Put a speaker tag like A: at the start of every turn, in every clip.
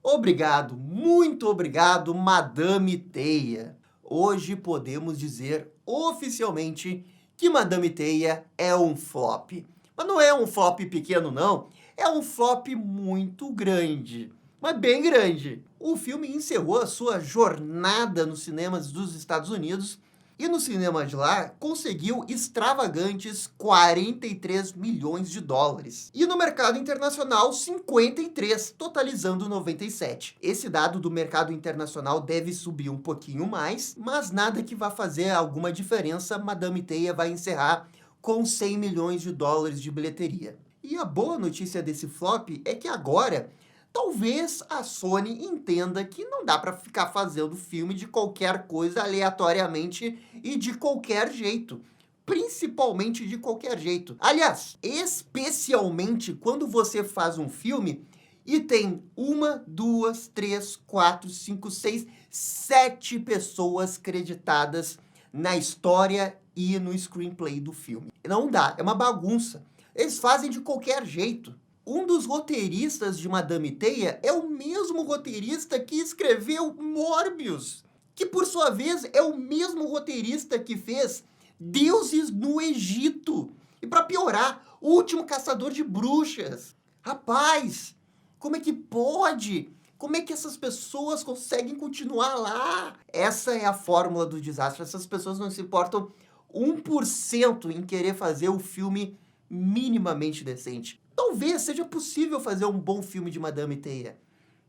A: Obrigado, muito obrigado, Madame Teia. Hoje podemos dizer oficialmente que Madame Teia é um flop. Mas não é um flop pequeno, não. É um flop muito grande, mas bem grande. O filme encerrou a sua jornada nos cinemas dos Estados Unidos e no cinema de lá conseguiu extravagantes 43 milhões de dólares. E no mercado internacional, 53, totalizando 97. Esse dado do mercado internacional deve subir um pouquinho mais, mas nada que vá fazer alguma diferença. Madame Teia vai encerrar com 100 milhões de dólares de bilheteria. E a boa notícia desse flop é que agora talvez a Sony entenda que não dá para ficar fazendo filme de qualquer coisa aleatoriamente e de qualquer jeito. Principalmente de qualquer jeito. Aliás, especialmente quando você faz um filme e tem 1, 2, 3, 4, 5, 6, 7 pessoas creditadas na história e no screenplay do filme. Não dá, é uma bagunça. Eles fazem de qualquer jeito. Um dos roteiristas de Madame Teia é o mesmo roteirista que escreveu Morbius, que por sua vez é o mesmo roteirista que fez Deuses no Egito. E para piorar, O Último Caçador de Bruxas. Rapaz, como é que pode? Como é que essas pessoas conseguem continuar lá? Essa é a fórmula do desastre. Essas pessoas não se importam 1% em querer fazer o filme minimamente decente. Talvez seja possível fazer um bom filme de Madame Teia,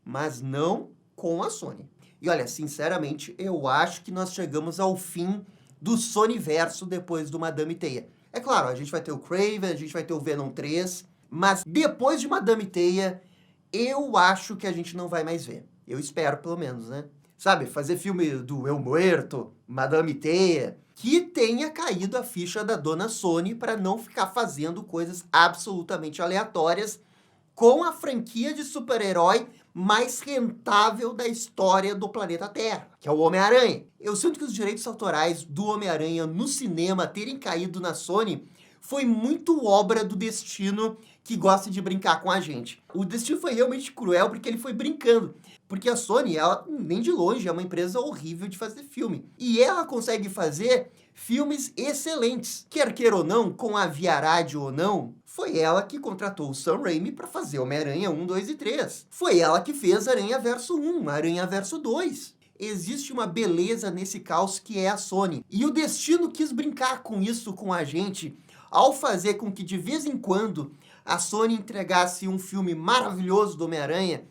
A: mas não com a Sony. E olha, sinceramente, eu acho que nós chegamos ao fim do Sonyverso depois do Madame Teia. É claro, a gente vai ter o Craven, a gente vai ter o Venom 3, mas depois de Madame Teia, eu acho que a gente não vai mais ver. Eu espero, pelo menos, né? Sabe, fazer filme do El Muerto, Madame Teia, que tenha caído a ficha da dona Sony para não ficar fazendo coisas absolutamente aleatórias com a franquia de super-herói mais rentável da história do planeta Terra, que é o Homem-Aranha. Eu sinto que os direitos autorais do Homem-Aranha no cinema terem caído na Sony foi muito obra do destino que gosta de brincar com a gente. O destino foi realmente cruel porque ele foi brincando. Porque a Sony, ela nem de longe é uma empresa horrível de fazer filme. E ela consegue fazer filmes excelentes. Quer queira ou não, com a Via Rádio ou não, foi ela que contratou o Sam Raimi para fazer Homem-Aranha 1, 2 e 3. Foi ela que fez Aranha Verso 1, Aranha Verso 2. Existe uma beleza nesse caos que é a Sony. E o destino quis brincar com isso com a gente ao fazer com que de vez em quando a Sony entregasse um filme maravilhoso do Homem-Aranha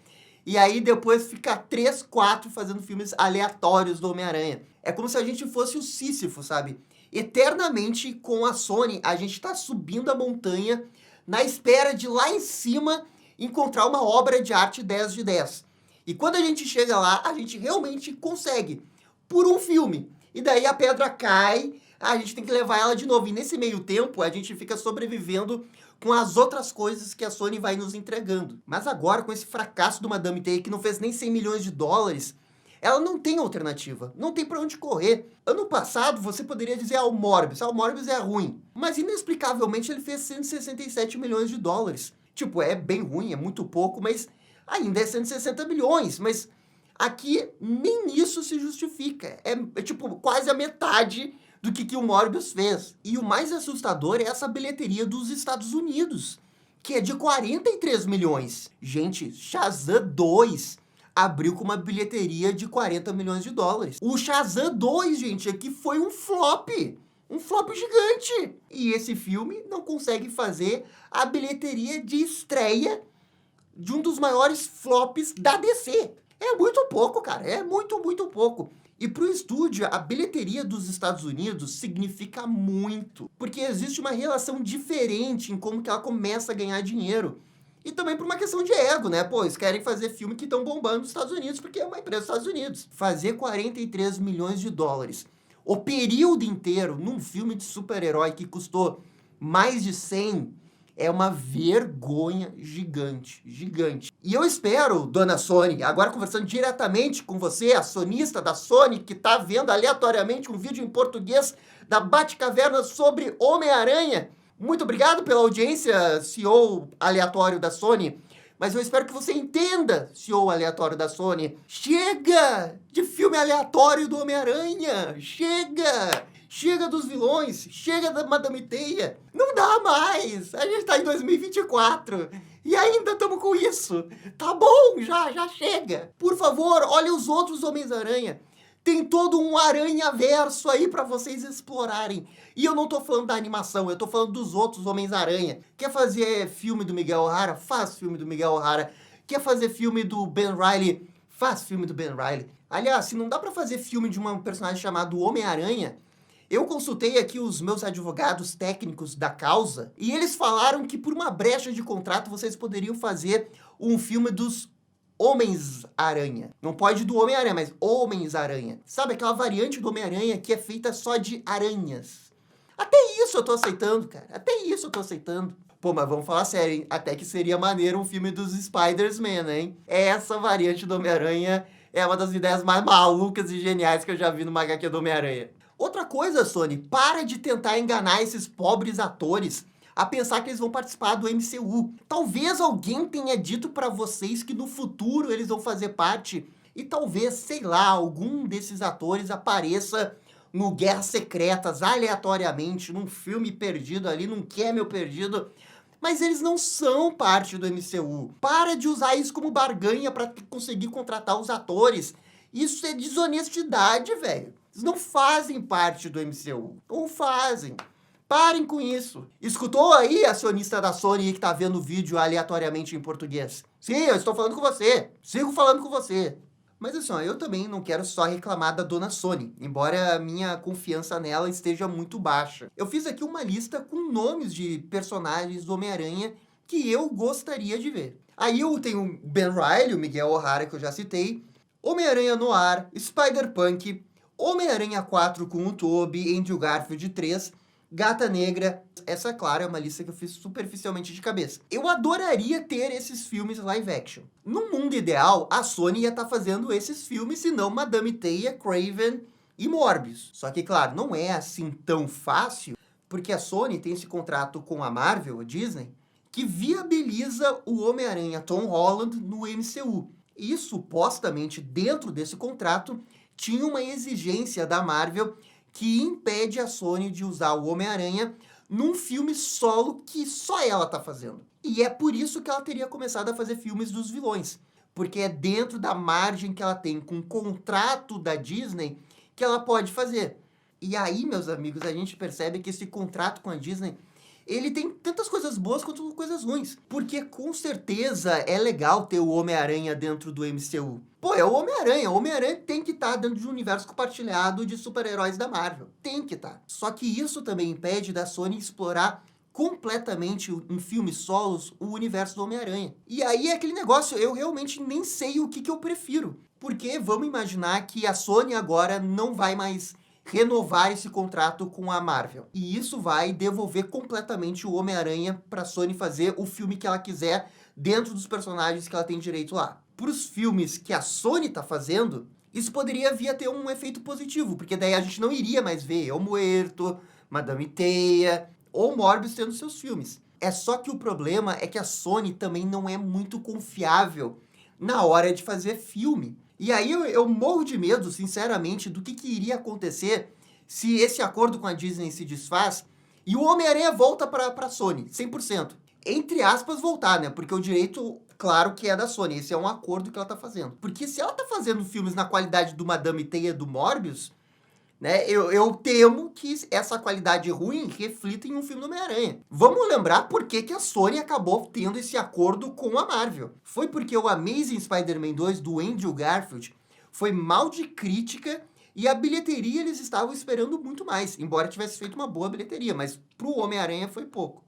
A: e aí depois ficar 3, 4 fazendo filmes aleatórios do Homem-Aranha. É como se a gente fosse o Sísifo, sabe? Eternamente com a Sony, a gente tá subindo a montanha na espera de lá em cima encontrar uma obra de arte 10 de 10. E quando a gente chega lá, a gente realmente consegue, por um filme. E daí a pedra cai, a gente tem que levar ela de novo. E nesse meio tempo, a gente fica sobrevivendo com as outras coisas que a Sony vai nos entregando. Mas agora, com esse fracasso do Madame Teia, que não fez nem 100 milhões de dólares, ela não tem alternativa, não tem pra onde correr. Ano passado, você poderia dizer, o Morbius é ruim. Mas, inexplicavelmente, ele fez 167 milhões de dólares. Tipo, é bem ruim, é muito pouco, mas ainda é 160 milhões. Mas aqui, nem isso se justifica. É tipo, quase a metade do que o Morbius fez. E o mais assustador é essa bilheteria dos Estados Unidos, que é de 43 milhões. Gente, Shazam 2 abriu com uma bilheteria de 40 milhões de dólares. O Shazam 2, gente, aqui foi um flop gigante. E esse filme não consegue fazer a bilheteria de estreia de um dos maiores flops da DC. É muito pouco, cara, é muito, muito pouco. E para o estúdio, a bilheteria dos Estados Unidos significa muito, porque existe uma relação diferente em como que ela começa a ganhar dinheiro. E também por uma questão de ego, né? Pô, eles querem fazer filme que estão bombando nos Estados Unidos, porque é uma empresa dos Estados Unidos. Fazer 43 milhões de dólares, o período inteiro, num filme de super-herói que custou mais de 100, é uma vergonha gigante, gigante. E eu espero, dona Sony, agora conversando diretamente com você, a sonista da Sony, que tá vendo aleatoriamente um vídeo em português da Batcaverna sobre Homem-Aranha. Muito obrigado pela audiência, CEO aleatório da Sony. Mas eu espero que você entenda, CEO aleatório da Sony. Chega de filme aleatório do Homem-Aranha! Chega! Chega dos vilões! Chega da Madame Teia! Não dá mais! A gente tá em 2024 e ainda estamos com isso! Tá bom, já chega! Por favor, olha os outros Homens-Aranha! Tem todo um aranha-verso aí pra vocês explorarem. E eu não tô falando da animação, eu tô falando dos outros Homens-Aranha. Quer fazer filme do Miguel O'Hara? Faz filme do Miguel O'Hara. Quer fazer filme do Ben Reilly? Faz filme do Ben Reilly. Aliás, se não dá pra fazer filme de um personagem chamado Homem-Aranha, eu consultei aqui os meus advogados técnicos da causa e eles falaram que por uma brecha de contrato vocês poderiam fazer um filme dos Homens-Aranha. Não pode do Homem-Aranha, mas Homens-Aranha. Sabe aquela variante do Homem-Aranha que é feita só de aranhas? Até isso eu tô aceitando, cara. Até isso eu tô aceitando. Pô, mas vamos falar sério, hein? Até que seria maneiro um filme dos Spiders-Man, hein? Essa variante do Homem-Aranha é uma das ideias mais malucas e geniais que eu já vi numa HQ do Homem-Aranha. Outra coisa, Sony, para de tentar enganar esses pobres atores a pensar que eles vão participar do MCU. Talvez alguém tenha dito pra vocês que no futuro eles vão fazer parte e talvez, sei lá, algum desses atores apareça no Guerras Secretas, aleatoriamente, num filme perdido ali, num cameo perdido. Mas eles não são parte do MCU. Para de usar isso como barganha pra conseguir contratar os atores. Isso é desonestidade, velho. Eles não fazem parte do MCU. Não fazem. Parem com isso. Escutou aí, acionista da Sony que tá vendo o vídeo aleatoriamente em português? Sim, eu estou falando com você. Sigo falando com você. Mas assim, ó, eu também não quero só reclamar da dona Sony, embora a minha confiança nela esteja muito baixa. Eu fiz aqui uma lista com nomes de personagens do Homem-Aranha que eu gostaria de ver. Aí eu tenho o Ben Reilly, o Miguel O'Hara, que eu já citei, Homem-Aranha no Ar, Spider-Punk, Homem-Aranha 4 com o Tobey, Andrew Garfield 3, Gata Negra. Essa, claro, é uma lista que eu fiz superficialmente de cabeça. Eu adoraria ter esses filmes live action. No mundo ideal, a Sony ia estar fazendo esses filmes, se não Madame Teia, Kraven e Morbius. Só que, claro, não é assim tão fácil, porque a Sony tem esse contrato com a Marvel, a Disney, que viabiliza o Homem-Aranha Tom Holland no MCU. E, supostamente, dentro desse contrato, tinha uma exigência da Marvel que impede a Sony de usar o Homem-Aranha num filme solo que só ela tá fazendo. E é por isso que ela teria começado a fazer filmes dos vilões. Porque é dentro da margem que ela tem com o contrato da Disney que ela pode fazer. E aí, meus amigos, a gente percebe que esse contrato com a Disney, ele tem tantas coisas boas quanto coisas ruins. Porque com certeza é legal ter o Homem-Aranha dentro do MCU. Pô, é o Homem-Aranha. O Homem-Aranha tem que estar dentro de um universo compartilhado de super-heróis da Marvel. Tem que estar. Só que isso também impede da Sony explorar completamente em filmes solos o universo do Homem-Aranha. E aí é aquele negócio, eu realmente nem sei o que eu prefiro. Porque vamos imaginar que a Sony agora não vai mais renovar esse contrato com a Marvel. E isso vai devolver completamente o Homem-Aranha para a Sony fazer o filme que ela quiser dentro dos personagens que ela tem direito lá. Para os filmes que a Sony tá fazendo, isso poderia vir a ter um efeito positivo, porque daí a gente não iria mais ver El Muerto, Madame Teia ou Morbius tendo seus filmes. É só que o problema é que a Sony também não é muito confiável na hora de fazer filme. E aí eu morro de medo, sinceramente, do que iria acontecer se esse acordo com a Disney se desfaz e o Homem-Aranha volta pra Sony, 100%. Entre aspas, voltar, né? Porque o direito, claro que é da Sony. Esse é um acordo que ela tá fazendo. Porque se ela tá fazendo filmes na qualidade do Madame Teia do Morbius, né? Eu temo que essa qualidade ruim reflita em um filme do Homem-Aranha. Vamos lembrar por que a Sony acabou tendo esse acordo com a Marvel. Foi porque o Amazing Spider-Man 2 do Andrew Garfield foi mal de crítica e a bilheteria eles estavam esperando muito mais, embora tivesse feito uma boa bilheteria, mas pro Homem-Aranha foi pouco.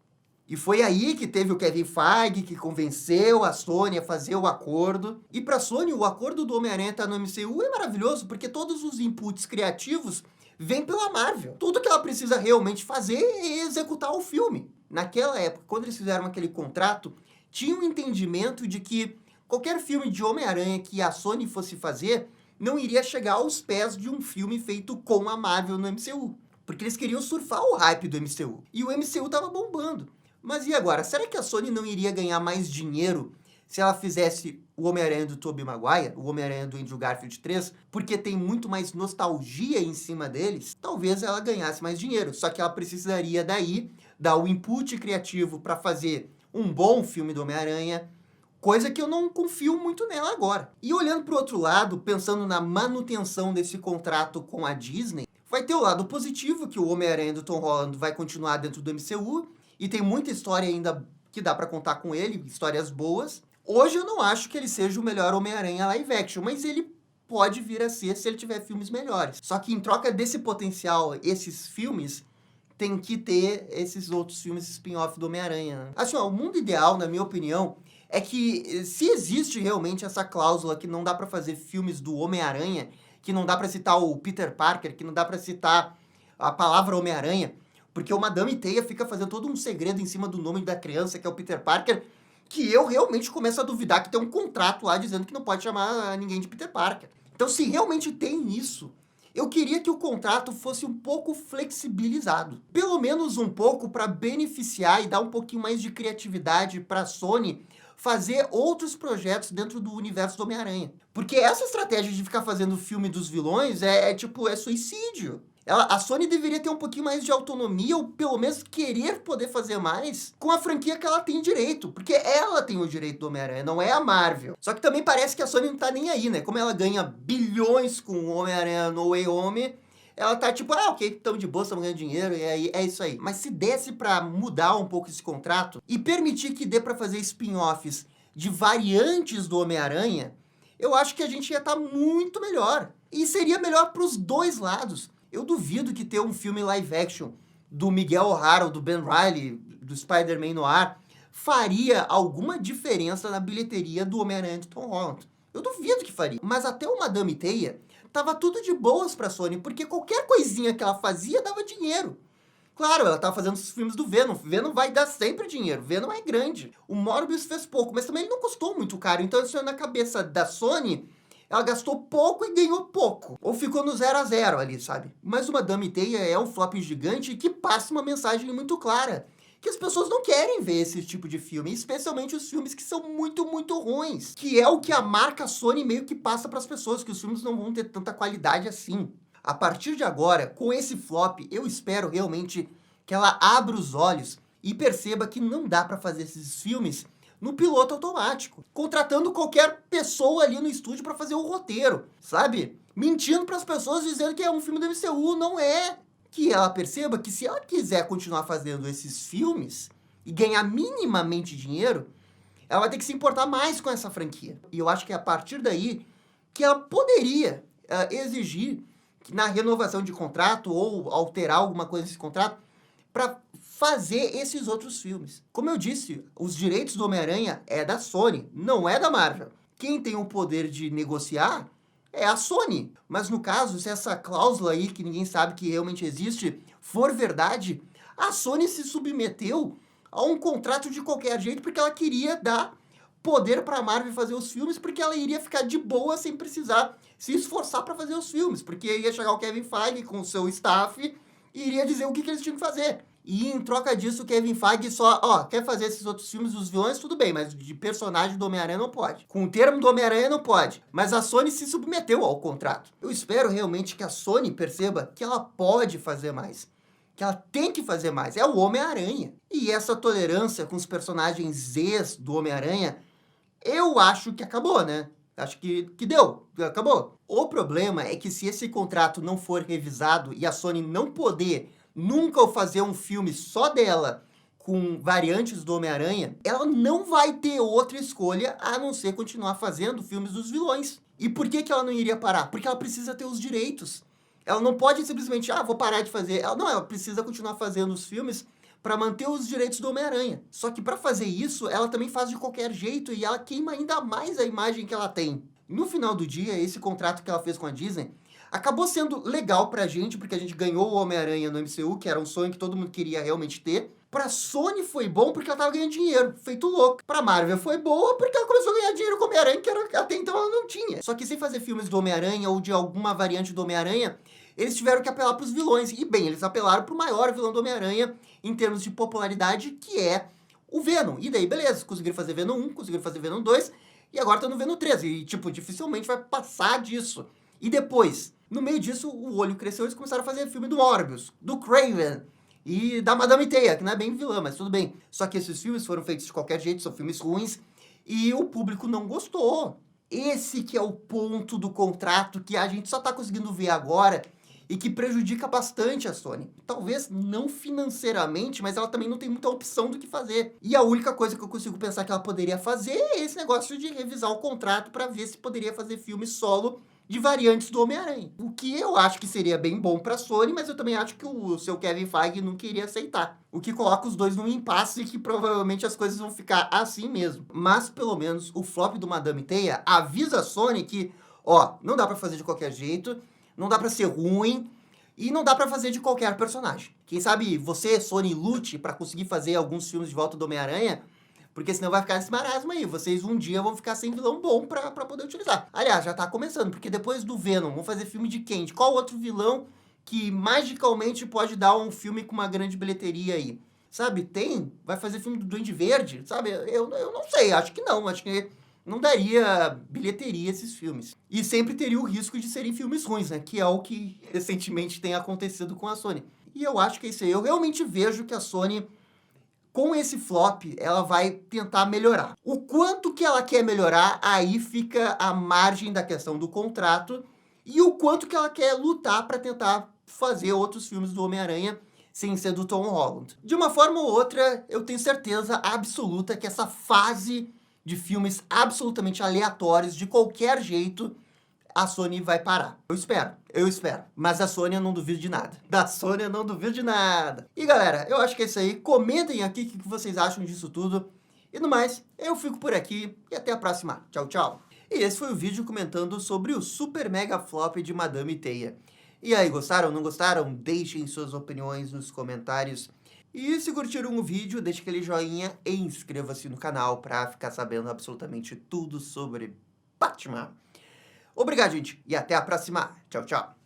A: E foi aí que teve o Kevin Feige que convenceu a Sony a fazer o acordo. E pra Sony, o acordo do Homem-Aranha tá no MCU é maravilhoso, porque todos os inputs criativos vêm pela Marvel. Tudo que ela precisa realmente fazer é executar o filme. Naquela época, quando eles fizeram aquele contrato, tinha um entendimento de que qualquer filme de Homem-Aranha que a Sony fosse fazer não iria chegar aos pés de um filme feito com a Marvel no MCU. Porque eles queriam surfar o hype do MCU. E o MCU tava bombando. Mas e agora? Será que a Sony não iria ganhar mais dinheiro se ela fizesse o Homem-Aranha do Tobey Maguire, o Homem-Aranha do Andrew Garfield 3, porque tem muito mais nostalgia em cima deles, talvez ela ganhasse mais dinheiro. Só que ela precisaria daí dar o input criativo para fazer um bom filme do Homem-Aranha, coisa que eu não confio muito nela agora. E olhando para o outro lado, pensando na manutenção desse contrato com a Disney, vai ter o lado positivo, que o Homem-Aranha do Tom Holland vai continuar dentro do MCU, e tem muita história ainda que dá para contar com ele, histórias boas. Hoje eu não acho que ele seja o melhor Homem-Aranha live action, mas ele pode vir a ser se ele tiver filmes melhores. Só que em troca desse potencial, esses filmes tem que ter esses outros filmes spin-off do Homem-Aranha, né? Assim, ó, o mundo ideal, na minha opinião, é que se existe realmente essa cláusula que não dá pra fazer filmes do Homem-Aranha, que não dá pra citar o Peter Parker, que não dá pra citar a palavra Homem-Aranha, porque o Madame Teia fica fazendo todo um segredo em cima do nome da criança, que é o Peter Parker, que eu realmente começo a duvidar que tem um contrato lá dizendo que não pode chamar ninguém de Peter Parker. Então, se realmente tem isso, eu queria que o contrato fosse um pouco flexibilizado. Pelo menos um pouco para beneficiar e dar um pouquinho mais de criatividade para a Sony fazer outros projetos dentro do universo do Homem-Aranha. Porque essa estratégia de ficar fazendo filme dos vilões é suicídio. A Sony deveria ter um pouquinho mais de autonomia, ou pelo menos querer poder fazer mais com a franquia que ela tem direito. Porque ela tem o direito do Homem-Aranha, não é a Marvel. Só que também parece que a Sony não tá nem aí, né? Como ela ganha bilhões com o Homem-Aranha No Way Home, ela tá tipo, ok, tamo de boa, estamos ganhando dinheiro, e aí é isso aí. Mas se desse pra mudar um pouco esse contrato e permitir que dê pra fazer spin-offs de variantes do Homem-Aranha, eu acho que a gente ia estar muito melhor. E seria melhor pros dois lados. Eu duvido que ter um filme live action do Miguel O'Hara ou do Ben Reilly, do Spider-Man no ar, faria alguma diferença na bilheteria do Homem-Aranha de Tom Holland. Eu duvido que faria. Mas até o Madame Teia tava tudo de boas pra Sony, porque qualquer coisinha que ela fazia dava dinheiro. Claro, ela tava fazendo os filmes do Venom. Venom vai dar sempre dinheiro. Venom é grande. O Morbius fez pouco, mas também ele não custou muito caro. Então isso é na cabeça da Sony. Ela gastou pouco e ganhou pouco. Ou ficou no 0 a 0 ali, sabe? Mas o Madame Teia é um flop gigante que passa uma mensagem muito clara. Que as pessoas não querem ver esse tipo de filme, especialmente os filmes que são muito, muito ruins. Que é o que a marca Sony meio que passa para as pessoas, que os filmes não vão ter tanta qualidade assim. A partir de agora, com esse flop, eu espero realmente que ela abra os olhos e perceba que não dá para fazer esses filmes no piloto automático, contratando qualquer pessoa ali no estúdio para fazer o roteiro, sabe? Mentindo para as pessoas dizendo que é um filme do MCU, não é. Que ela perceba que se ela quiser continuar fazendo esses filmes e ganhar minimamente dinheiro, ela vai ter que se importar mais com essa franquia. E eu acho que é a partir daí que ela poderia exigir que na renovação de contrato ou alterar alguma coisa nesse contrato para fazer esses outros filmes. Como eu disse, os direitos do Homem-Aranha é da Sony, não é da Marvel. Quem tem o poder de negociar é a Sony. Mas no caso, se essa cláusula aí, que ninguém sabe que realmente existe, for verdade, a Sony se submeteu a um contrato de qualquer jeito porque ela queria dar poder para a Marvel fazer os filmes, porque ela iria ficar de boa sem precisar se esforçar para fazer os filmes, porque ia chegar o Kevin Feige com o seu staff e iria dizer o que eles tinham que fazer. E em troca disso, o Kevin Feige só, quer fazer esses outros filmes dos vilões, tudo bem, mas de personagem do Homem-Aranha não pode. Com o termo do Homem-Aranha não pode. Mas a Sony se submeteu ao contrato. Eu espero realmente que a Sony perceba que ela pode fazer mais. Que ela tem que fazer mais. É o Homem-Aranha. E essa tolerância com os personagens ex do Homem-Aranha, eu acho que acabou, né? Acho que deu, acabou. O problema é que se esse contrato não for revisado e a Sony não poder nunca fazer um filme só dela com variantes do Homem-Aranha, ela não vai ter outra escolha a não ser continuar fazendo filmes dos vilões. E por que ela não iria parar? Porque ela precisa ter os direitos. Ela não pode simplesmente, vou parar de fazer. Ela precisa continuar fazendo os filmes para manter os direitos do Homem-Aranha. Só que para fazer isso, ela também faz de qualquer jeito e ela queima ainda mais a imagem que ela tem. No final do dia, esse contrato que ela fez com a Disney acabou sendo legal pra gente, porque a gente ganhou o Homem-Aranha no MCU, que era um sonho que todo mundo queria realmente ter. Pra Sony foi bom porque ela tava ganhando dinheiro, feito louco. Pra Marvel foi boa porque ela começou a ganhar dinheiro com o Homem-Aranha, que até então ela não tinha. Só que sem fazer filmes do Homem-Aranha ou de alguma variante do Homem-Aranha, eles tiveram que apelar pros vilões. E bem, eles apelaram pro maior vilão do Homem-Aranha em termos de popularidade, que é o Venom. E daí, beleza, conseguiram fazer Venom 1, conseguiram fazer Venom 2, e agora tá no Venom 3. E, tipo, dificilmente vai passar disso. E depois, no meio disso, o olho cresceu e eles começaram a fazer filme do Morbius, do Craven e da Madame Teia, que não é bem vilã, mas tudo bem. Só que esses filmes foram feitos de qualquer jeito, são filmes ruins, e o público não gostou. Esse que é o ponto do contrato que a gente só tá conseguindo ver agora e que prejudica bastante a Sony. Talvez não financeiramente, mas ela também não tem muita opção do que fazer. E a única coisa que eu consigo pensar que ela poderia fazer é esse negócio de revisar o contrato para ver se poderia fazer filme solo de variantes do Homem-Aranha. O que eu acho que seria bem bom pra Sony, mas eu também acho que o seu Kevin Feige não queria aceitar. O que coloca os dois num impasse e que provavelmente as coisas vão ficar assim mesmo. Mas, pelo menos, o flop do Madame Teia avisa a Sony que, ó, não dá pra fazer de qualquer jeito, não dá pra ser ruim, e não dá pra fazer de qualquer personagem. Quem sabe você, Sony, lute pra conseguir fazer alguns filmes de volta do Homem-Aranha, porque senão vai ficar esse marasmo aí. Vocês um dia vão ficar sem vilão bom pra poder utilizar. Aliás, já tá começando, porque depois do Venom, vão fazer filme de quem? De qual outro vilão que magicalmente pode dar um filme com uma grande bilheteria aí? Sabe, tem? Vai fazer filme do Duende Verde? Sabe, eu não sei, acho que não. Acho que não daria bilheteria esses filmes. E sempre teria o risco de serem filmes ruins, né? Que é o que recentemente tem acontecido com a Sony. E eu acho que é isso aí. Eu realmente vejo que a Sony, com esse flop, ela vai tentar melhorar. O quanto que ela quer melhorar, aí fica a margem da questão do contrato e o quanto que ela quer lutar para tentar fazer outros filmes do Homem-Aranha sem ser do Tom Holland. De uma forma ou outra, eu tenho certeza absoluta que essa fase de filmes absolutamente aleatórios, de qualquer jeito, a Sony vai parar. Eu espero. Mas a Sony eu não duvido de nada. Da Sony eu não duvido de nada. E galera, eu acho que é isso aí. Comentem aqui o que vocês acham disso tudo. E no mais, eu fico por aqui e até a próxima. Tchau, tchau. E esse foi o vídeo comentando sobre o super mega flop de Madame Teia. E aí, gostaram, não gostaram? Deixem suas opiniões nos comentários. E se curtiram o vídeo, deixe aquele joinha e inscreva-se no canal para ficar sabendo absolutamente tudo sobre Batman. Obrigado, gente, e até a próxima. Tchau, tchau.